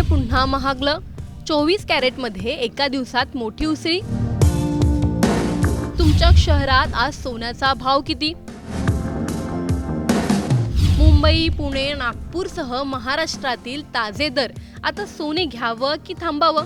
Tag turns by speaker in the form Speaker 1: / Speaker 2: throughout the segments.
Speaker 1: पुन्हा महागलं. 24 कॅरेटमध्ये एका दिवसात मोठी उसळी. तुमच्या शहरात आज सोन्याचा भाव किती? मुंबई, पुणे, नागपूरसह महाराष्ट्रातील ताजे दर. आता सोने घ्यावं की थांबावं?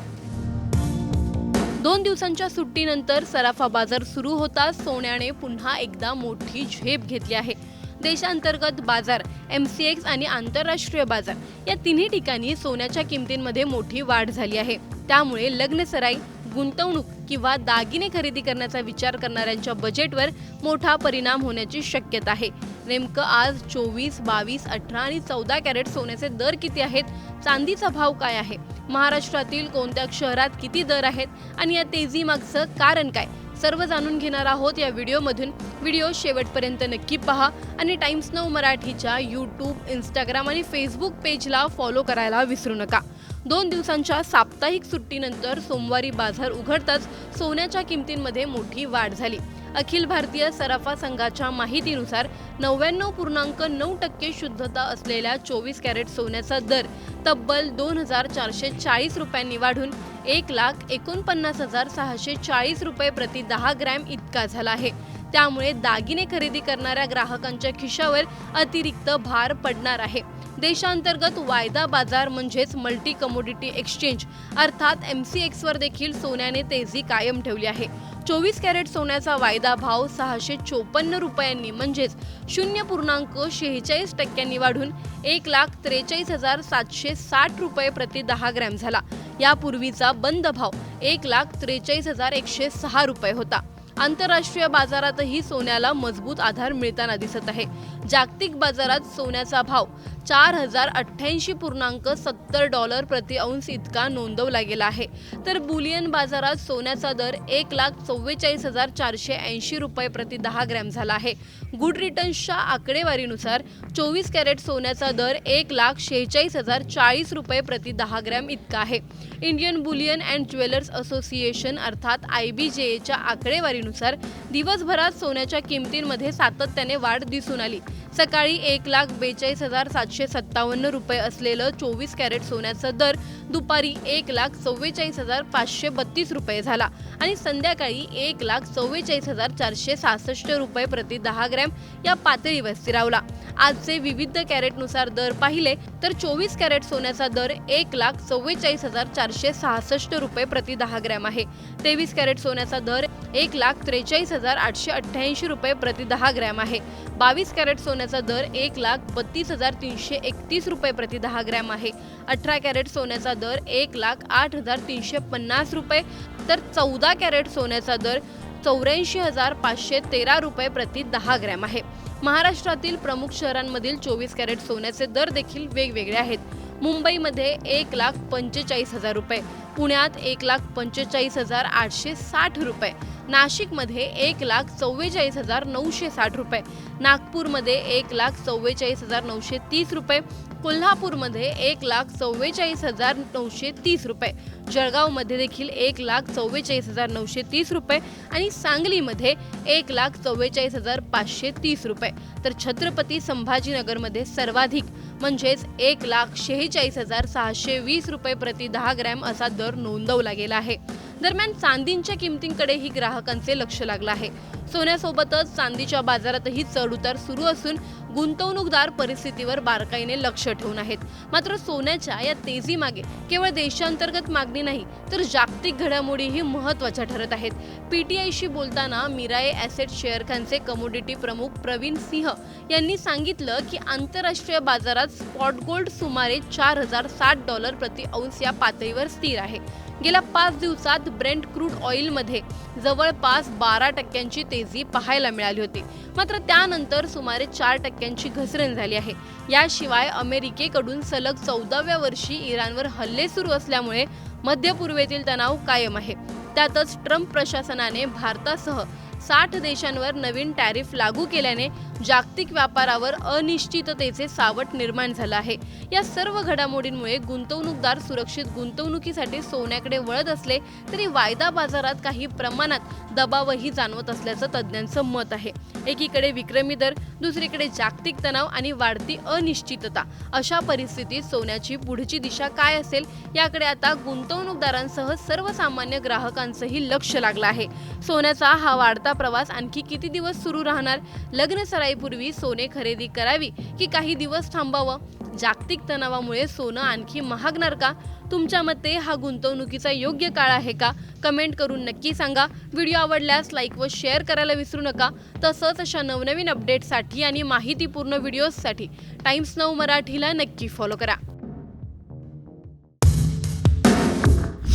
Speaker 1: 2 दिवसांच्या सुट्टीनंतर सराफा बाजार सुरू होताच सोन्याने पुन्हा एकदा मोठी झेप घेतली आहे. देशांतर्गत बाजार, MCX आणि आंतरराष्ट्रीय बाजार या तिन्ही ठिकाणी सोन्याच्या किमतींमध्ये मोठी वाढ झाली आहे. त्यामुळे लग्नसराई, गुंतवणूक किंवा दागिने खरेदी करण्याचा विचार करणाऱ्यांच्या बजेटवर मोठा परिणाम होण्याची शक्यता आहे. नेमकं आज 24, 22, 18 आणि 14 कॅरेट सोन्याचे दर किती आहेत? चांदीचा भाव काय आहे? महाराष्ट्रातील कोणत्या शहरात किती दर आहेत? आणि या तेजीमागचं कारण काय? सर्व जाणून घेणार आहोत या व्हिडिओमधून. व्हिडिओ शेवटपर्यंत नक्की पहा आणि टाइम्स नाऊ मराठीच्या यूट्यूब, इंस्टाग्राम आणि फेसबुक पेजला फॉलो करायला विसरू नका. 2 दिवसांच्या साप्ताहिक सुट्टीनंतर सोमवारी बाजार उघडताच सोन्याच्या किमतींमध्ये मोठी वाढ झाली. अखिल भारतीय सराफा संघाच्या माहितीनुसार 99.9% शुद्धता असलेल्या 24 कॅरेट सोन्याचा दर तब्बल 2,440 रुपयांनी वाढून 1,49,640 रुपये प्रति 10 ग्रॅम इतका झाला आहे. त्यामुळे दागिने खरेदी करणाऱ्या ग्राहकांच्या खिशावर अतिरिक्त भार पडणार आहे. देशांतर्गत वायदा बाजार म्हणजेच मल्टी कमोडिटी एक्सचेंज अर्थात MCX वर देखील सोन्याने तेजी कायम ठेवली आहे. 24 कॅरेट सोन्याचा वायदा भाव 654 रुपयांनी म्हणजेच 0.46% वाढून 1,43,760 रुपये प्रति 10 ग्रॅम झाला. यापूर्वीचा बंद भाव 1,43,106 रुपये होता. आंतरराष्ट्रीय बाजारातही सोन्याला मजबूत आधार मिळताना दिसत आहे. जागतिक बाजारात सोन्याचा भाव $4,088.70 प्रति औंस इतका नोंदवला गेला आहे. तर बुलियन बाजारात सोन्याचा दर 1,44,480 रुपये प्रति 10 ग्रॅम झाला आहे. गुड रिटर्न्सच्या आकडेवारीनुसार 24 कॅरेट सोन्याचा दर 1,46,040 रुपये प्रति 10 ग्रॅम इतका आहे. Indian Boolean and jewellers association अर्थात IBJA च्या आकडेवारीनुसार दिवसभरात सोन्याच्या किमतींमध्ये सातत्याने वाढ दिसून आली. सकाळी 1,42,757 रुपये असलेलं 24 कॅरेट सोन्याचा दर दुपारी 1,44,532 रुपये झाला आणि संध्याकाळी 1,44,466 रुपये प्रति 10 ग्रॅम या पातळीवर स्थिरावला. आजचे विविध कॅरेटनुसार दर पाहिले तर 24 कॅरेट सोन्याचा दर 1,44,466 रुपये प्रति 10 ग्रॅम आहे. 23 कॅरेट सोन्याचा दर 1,43,888 रुपये प्रति 10 ग्रॅम आहे. 22 कॅरेट सोन्याचा दर 1,32,331 रुपये प्रति 10 ग्रॅम आहे. 18 कॅरेट सोन्याचा दर 1,08,350 रुपये तर 14 कॅरेट सोन्याचा दर 84,513 रुपये प्रति 10 ग्रॅम आहे. महाराष्ट्रातील प्रमुख शहरांमधील 24 कॅरेट सोन्याचे दर देखील वेगवेगळे आहेत. मुंबईमध्ये 1,45,000 रुपये, पुण्यात 1,45,860 रुपये, नाशिकमध्ये 1,44,960 रुपये, नागपूरमध्ये 1,44,930 रुपये, कोल्हापूरमध्ये 1,44,930 रुपये, जळगावमध्ये देखील 1,44,930 रुपये आणि सांगलीमध्ये 1,44,530 रुपये. तर छत्रपती संभाजीनगरमध्ये सर्वाधिक म्हणजेच 1,46,620 रुपये प्रति 10 ग्रॅम असा दर नोंदवला गेला आहे. दरम्यान चांदीच्या किमतींकडेही ग्राहकांचे लक्ष लागलं आहे. सोन्यासोबतच चांदीच्या बाजारातही चढउतार सुरू असून गुंतवणूकदार परिस्थितीवर बारकाईने लक्ष ठेवून आहेत. मात्र सोन्याच्या या तेजीमागे केवळ देशांतर्गत मागणी नाही तर जागतिक घडामोडीही महत्त्वाच्या ठरत आहेत. PTIशी बोलताना मिराए ॲसेट शेअर खानचे कमोडिटी प्रमुख प्रवीण सिंह यांनी सांगितलं की आंतरराष्ट्रीय बाजारात स्पॉट गोल्ड सुमारे $4,060 प्रति औंस या पातळीवर स्थिर आहे. गेल्या 5 दिवसात ब्रेंट क्रूड ऑइलमध्ये जवळपास 12% तेजी पाहायला मिळाली होती. मात्र त्यानंतर सुमारे 4% घसरण झाली आहे. याशिवाय अमेरिकेकडून सलग 14व्या वर्षी इराणवर हल्ले सुरू असल्यामुळे मध्य पूर्वेतील तणाव कायम आहे. त्यातच ट्रम्प प्रशासनाने भारतासह 60 देशांवर नवीन टॅरिफ लागू केल्याने जागतिक व्यापारावर अनिश्चिततेचे सावट निर्माण झालं आहे। या सर्व घडामोडींमुळे गुंतवणूकदार सुरक्षित गुंतवणुकीसाठी सोन्याकडे वळत असले तरी वायदा बाजारात काही प्रमाणात दबावही जाणवत असल्याचं तज्ज्ञांचं मत आहे। एकीकडे विक्रमी दर, दुसरीकडे जागतिक तणाव आणि वाढती अनिश्चितता, अशा परिस्थितीत सोन्याची पुढची दिशा काय असेल याकडे आता गुंतवणूकदारांसह सर्वसामान्य ग्राहकांचंही लक्ष लागलं आहे। सोन्याचा हा वाढता प्रवास आणखी किती दिवस सुरू राहणार? लग्न सराईपूर्वी सोने खरेदी करावी की काही दिवस थांबावं? जागतिक तणावामुळे सोनं आणखी महागणार का? तुमच्या मते हा गुंतवणुकीचा योग्य काळ आहे का? कमेंट करून नक्की सांगा। व्हिडिओ आवडल्यास लाईक व शेअर करायला विसरू नका। तसंच अशा नवनवीन अपडेट्ससाठी आणि माहितीपूर्ण व्हिडिओजसाठी टाइम्स नाऊ मराठीला नक्की फॉलो करा।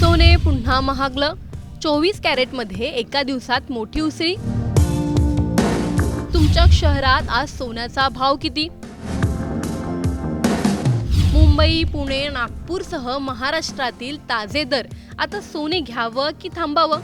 Speaker 1: सोने पुन्हा महागलं, 24 कॅरेटमध्ये एका दिवसात मोठी उसळी। तुमच्या शहरात आज सोन्याचा भाव किती? मुंबई, पुणे, नागपूरसह महाराष्ट्रातील ताजे दर, आता सोने घ्यावं की थांबावं?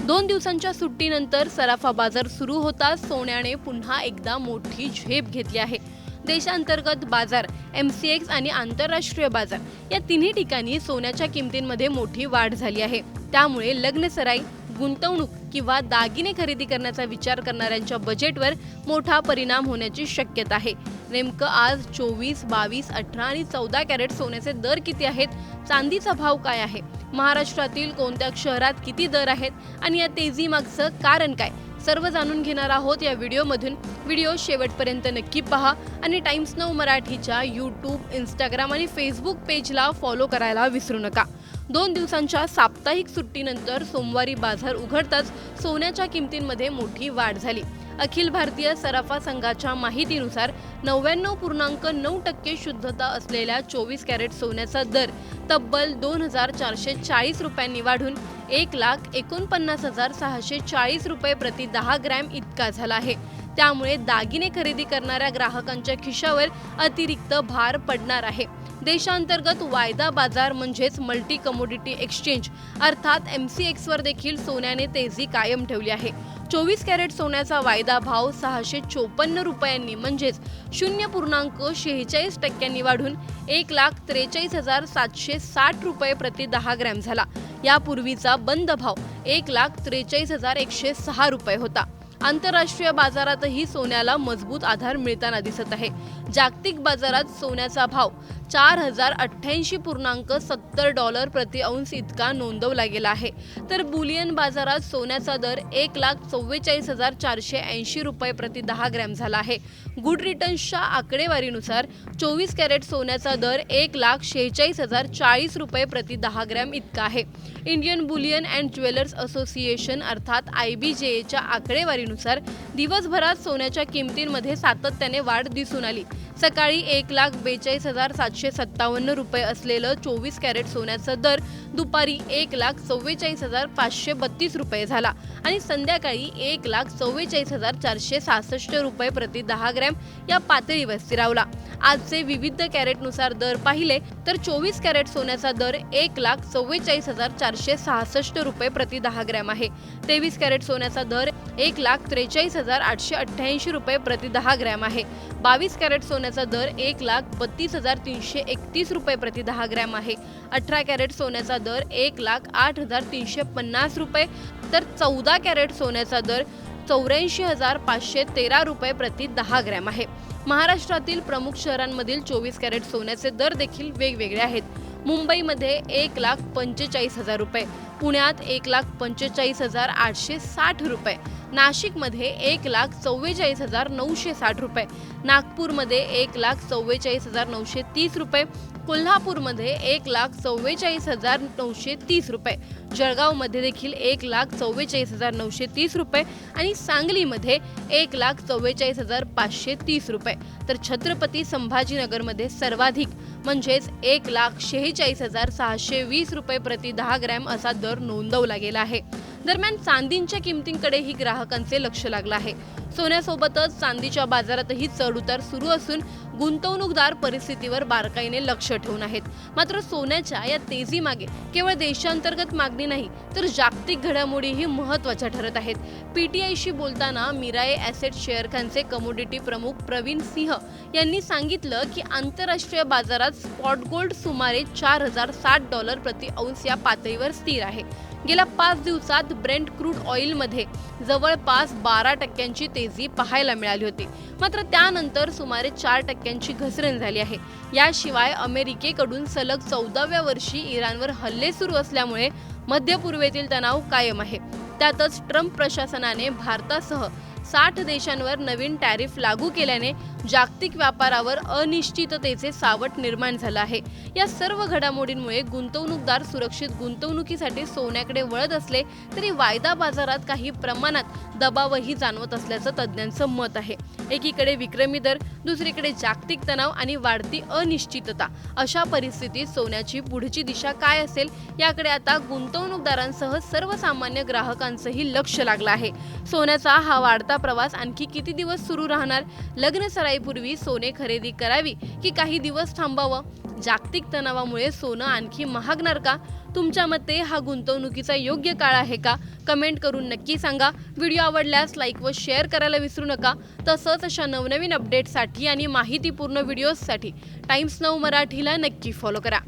Speaker 1: 2 दिवसांच्या सुट्टीनंतर सराफा बाजार सुरू होताच सोन्याने पुन्हा एकदा मोठी झेप घेतली आहे। देशांतर्गत बाजार, MCX आणि आंतरराष्ट्रीय बाजार या तिन्ही ठिकाणी सोन्याच्या किमतींमध्ये मोठी वाढ झाली आहे। त्यामुळे लग्नसराई, गुंतवणूक किंवा दागिने खरेदी करण्याचा विचार करणाऱ्यांच्या बजेटवर मोठा परिणाम होण्याची शक्यता आहे। नेमकं आज 24, 22, 18 आणि 14 कॅरेट सोन्याचे दर किती आहेत? चांदीचा भाव काय आहे? महाराष्ट्रातील कोणत्या शहरात किती दर आहेत आणि या तेजी मागचं कारण काय? सर्व जाणून घेणार आहोत या व्हिडिओमधून। व्हिडिओ शेवटपर्यंत नक्की पहा आणि टाइम्स नाऊ मराठीच्या YouTube, Instagram आणि Facebook पेजला फॉलो करायला विसरू नका। 2 दिवसांच्या साप्ताहिक सुट्टीनंतर सोमवारी बाजार उघडताच सोन्याच्या किमतींमध्ये मोठी वाढ झाली। अखिल भारतीय सराफा संघाच्या माहितीनुसार 99.9% शुद्धता असलेल्या 24 कॅरेट सोन्याचा दर तब्बल 2,440 रुपयांनी वाढून 1,49,640 रुपये प्रति 10 ग्रॅम इतका झाला आहे। त्यामुळे दागिने खरेदी करणाऱ्या ग्राहकांच्या खिशावर अतिरिक्त भार पडणार आहे। देशांतर्गत वायदा बाजार म्हणजेच मल्टी कमोडिटी एक्सचेंज अर्थात MCX वर देखील सोन्याने तेजी कायम ठेवली आहे। 24 कॅरेट सोन्याचा वायदा भाव 654 रुपयांनी म्हणजेच 0.46% वाढून 1,43,760 रुपये प्रति 10 ग्रॅम झाला। यापूर्वीचा बंद भाव 1,43,106 रुपये होता। आंतरराष्ट्रीय बाजारातही सोन्याला मजबूत आधार मिळताना दिसत आहे। जागतिक बाजारात सोन्याचा भाव $4,088.70 प्रति औंस इतका नोंदवला गेला आहे, तर बुलियन बाजारात सोन्याचा दर 1,44,480 रुपये प्रति 10 ग्रॅम झाला आहे। गुड रिटर्न्सच्या आकडेवारीनुसार 24 कॅरेट सोन्याचा दर 1,46,040 रुपये प्रति 10 ग्रॅम इतका आहे। Indian Boolean and jewellers association अर्थात IBJA आकडेवारीनुसार दिवसभरात सोन्याच्या किमतींमध्ये सातत्याने वाढ दिसून आली। सकाळी 1,42,757 रुपये असलेलं 24 कॅरेट सोन्याचा दर दुपारी 1,44,532 रुपये झाला आणि संध्याकाळी 1,44,466 रुपये प्रति 10 ग्रॅम या पातळीवर स्थिरावला। आजचे विविध कॅरेटनुसार दर पाहिले तर 24 कॅरेट सोन्याचा दर 1,44,466 रुपये प्रति 10 ग्रॅम आहे। 23 कॅरेट सोन्याचा दर 1,43,888 रुपये प्रति 10 ग्रॅम आहे। 22 कॅरेट सोन्याचा दर 1,32,331 रुपये प्रति 10 ग्रॅम आहे। 18 कॅरेट सोन्याचा दर 1,08,350 रुपये, तर 14 कॅरेट सोन्याचा दर 84,513 रुपये प्रति 10 ग्रॅम आहे। महाराष्ट्रातील प्रमुख शहरांमधील 24 कॅरेट सोन्याचे दर देखील वेगवेगळे आहेत। मुंबईमध्ये 1,45,000 रुपये, पुण्यात 1,45,860 रुपये, नाशिकमध्ये 1,44,960 रुपये, नागपूरमध्ये 1,44,930 रुपये, कोल्हापूरमध्ये 1,44,930 रुपये, जळगावमध्ये देखील 1,44,930 रुपये आणि सांगलीमध्ये 1,44,530 रुपये, तर छत्रपती संभाजीनगरमध्ये सर्वाधिक म्हणजेच 1,46,620 रुपये प्रति 10 ग्रॅम असा दर नोंदवला गेला आहे। दरम्यान चांदीच्या किमतींकडेही ग्राहकांचे लक्ष लागलं आहे। सोन्यासोबतच चांदीच्या बाजारातही चढउतार सुरू असून गुंतवणूकदार परिस्थितीवर बारकाईने लक्ष ठेवून आहेत. मात्र सोन्याच्या या तेजीमागे केवळ देशांतर्गत मागणी नाही तर जागतिक घडामोडीही महत्त्वाच्या ठरत आहेत. पीटीआयशी बोलताना मिराए ॲसेट शेअर खानचे कमोडिटी प्रमुख प्रवीण सिंह यांनी सांगितलं की आंतरराष्ट्रीय बाजारात स्पॉट गोल्ड सुमारे $4,060 प्रति औंस या पातळीवर स्थिर आहे. गेल्या 5 दिवसात ब्रेंट क्रूड ऑइलमध्ये जवळपास 12% तेजी पाहायला मिळाली होती. मात्र त्यानंतर सुमारे 4% घसरण झाली आहे. याशिवाय अमेरिकेकडून सलग 14व्या वर्षी इराणवर हल्ले सुरू असल्यामुळे मध्य पूर्वेतील तणाव कायम आहे. त्यातच ट्रम्प प्रशासनाने भारतासह 60 देशांवर नवीन टॅरिफ लागू केल्याने जागतिक व्यापारावर अनिश्चिततेचे सावट निर्माण झालं आहे. या सर्व घडामोडींमुळे गुंतवणूकदार सुरक्षित गुंतवणुकीसाठी सोन्याकडे वळत असले तरी वायदा बाजारात काही प्रमाणात दबावही जाणवत असल्याचं तज्ज्ञांचं मत आहे. एकीकडे विक्रमी दर, दुसरीकडे जागतिक तणाव आणि वाढती अनिश्चितता. अशा परिस्थितीत सोन्याची पुढची दिशा काय असेल याकडे आता गुंतवणूकदारांसह सर्वसामान्य ग्राहकांचंही लक्ष लागलं आहे. सोन्याचा हा वाढता प्रवास आणखी किती दिवस सुरू राहणार? लग्न सराईपूर्वी सोने खरेदी करावी की काही दिवस थांबावं? जागतिक तणावामुळे सोनं आणखी महागणार का? तुमच्या मते हा गुंतवणुकीचा योग्य काळ आहे का? कमेंट करून नक्की सांगा. व्हिडिओ आवडल्यास लाईक व शेअर करायला विसरू नका. तसंच अशा नवनवीन अपडेटसाठी आणि माहितीपूर्ण व्हिडिओजसाठी टाइम्स नाऊ मराठीला नक्की फॉलो करा.